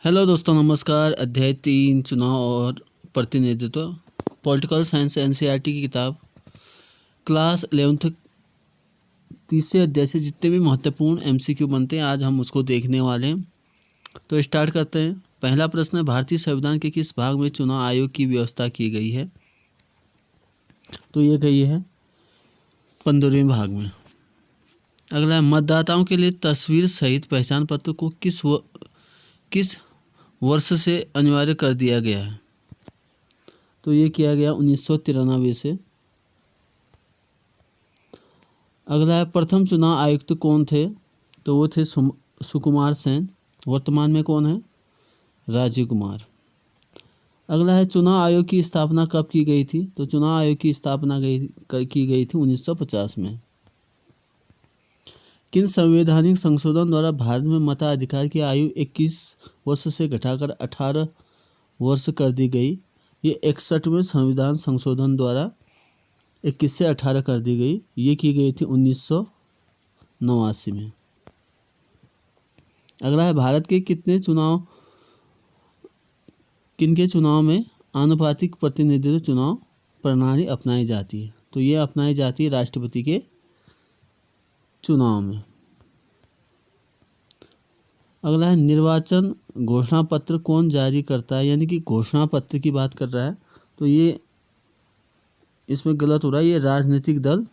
Hello दोस्तों, नमस्कार। अध्याय 3 चुनाव और प्रतिनिधित्व, पॉलिटिकल साइंस एनसीईआरटी की किताब क्लास 11th तीसरे अध्याय से जितने भी महत्वपूर्ण एमसीक्यू बनते हैं आज हम उसको देखने वाले हैं। तो स्टार्ट करते हैं। पहला प्रश्न है, भारतीय संविधान के किस भाग में चुनाव आयोग की व्यवस्था की गई है? तो ये गई है 15वें भाग में। अगला है, मतदाताओं के लिए तस्वीर सहित पहचान पत्र को किस वर्ष से अनिवार्य कर दिया गया है? तो ये किया गया 1993 से। अगला है, प्रथम चुनाव आयुक्त कौन थे? तो वो थे सुकुमार सेन। वर्तमान में कौन है? राजीव कुमार। अगला है, चुनाव आयोग की स्थापना कब की गई थी? तो चुनाव आयोग की स्थापना की गई थी 1950 में। किन संवैधानिक संशोधन द्वारा भारत में मताधिकार की आयु 21 वर्ष से घटाकर 18 वर्ष कर दी गई? ये 61वें संविधान संशोधन द्वारा 21 से 18 कर दी गई। ये की गई थी 1989 में। अगला है, भारत के किनके चुनाव में आनुपातिक प्रतिनिधित्व चुनाव प्रणाली अपनाई जाती है? तो ये अपनाई जाती है राष्ट्रपति के चुनाव में। अगला है, निर्वाचन घोषणा पत्र कौन जारी करता है? यानी कि घोषणा पत्र की बात कर रहा है, तो ये इसमें गलत हो रहा है। ये राजनीतिक दल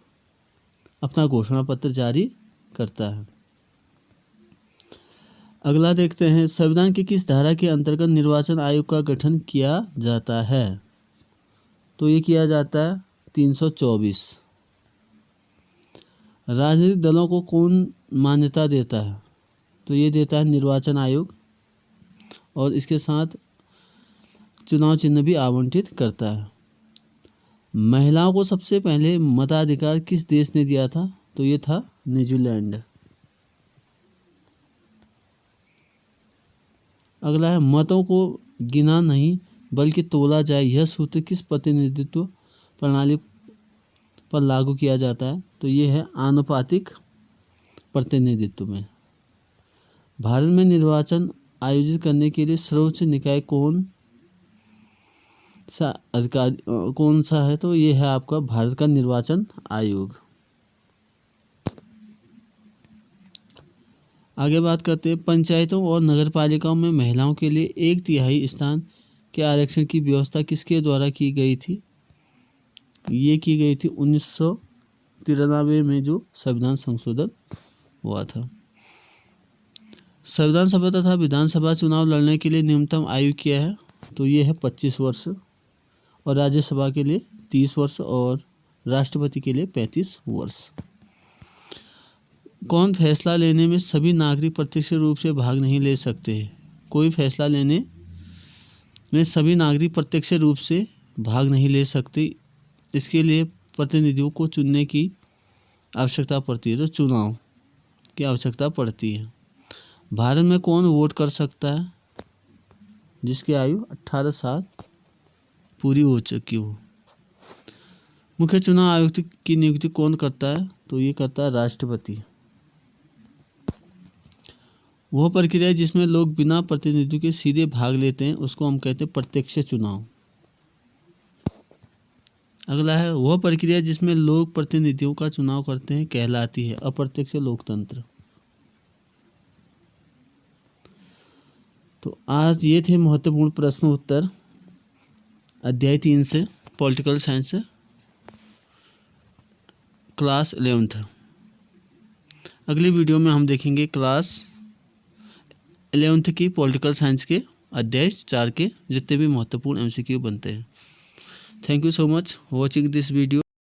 अपना घोषणा पत्र जारी करता है। अगला देखते हैं, संविधान की किस धारा के अंतर्गत निर्वाचन आयोग का गठन किया जाता है? तो ये किया जाता है 324। राजनीतिक दलों को कौन मान्यता देता है? तो ये देता है निर्वाचन आयोग, और इसके साथ चुनाव चिन्ह भी आवंटित करता है। महिलाओं को सबसे पहले मताधिकार किस देश ने दिया था? तो ये था न्यूजीलैंड। अगला है, मतों को गिना नहीं बल्कि तोला जाए, यह सूत्र किस प्रतिनिधित्व प्रणाली पर लागू किया जाता है? तो ये है आनुपातिक प्रतिनिधित्व में। भारत में निर्वाचन आयोजित करने के लिए सर्वोच्च निकाय कौन सा है? तो ये है आपका भारत का निर्वाचन आयोग। आगे बात करते हैं, पंचायतों और नगरपालिकाओं में महिलाओं के लिए 1/3 स्थान के आरक्षण की व्यवस्था किसके द्वारा की गई थी? ये की गई थी 1993 में जो संविधान संशोधन हुआ था। संविधान सभा तथा विधानसभा चुनाव लड़ने के लिए न्यूनतम आयु क्या है? तो ये है 25 वर्ष, और राज्यसभा के लिए 30 वर्ष और राष्ट्रपति के लिए 35 वर्ष। कौन फैसला लेने में सभी नागरिक प्रत्यक्ष रूप से भाग नहीं ले सकते हैं? कोई फैसला लेने में सभी नागरिक प्रत्यक्ष रूप से भाग नहीं ले सकते। इसके लिए प्रतिनिधियों को चुनने की आवश्यकता पड़ती है, तो चुनाव की आवश्यकता पड़ती है। भारत में कौन वोट कर सकता है? जिसकी आयु 18 साल पूरी हो चुकी हो। मुख्य चुनाव आयुक्त की नियुक्ति कौन करता है? तो ये करता है राष्ट्रपति। वह प्रक्रिया जिसमें लोग बिना प्रतिनिधित्व के सीधे भाग लेते हैं उसको हम कहते हैं प्रत्यक्ष चुनाव। अगला है, वह प्रक्रिया जिसमें लोग प्रतिनिधियों का चुनाव करते हैं कहलाती है अप्रत्यक्ष लोकतंत्र। तो आज ये थे महत्वपूर्ण प्रश्न उत्तर अध्याय 3 से, पॉलिटिकल साइंस से, क्लास 11th। अगली वीडियो में हम देखेंगे क्लास 11th की पॉलिटिकल साइंस के अध्याय 4 के जितने भी महत्वपूर्ण एमसीक्यू बनते हैं। Thank you so much watching this video.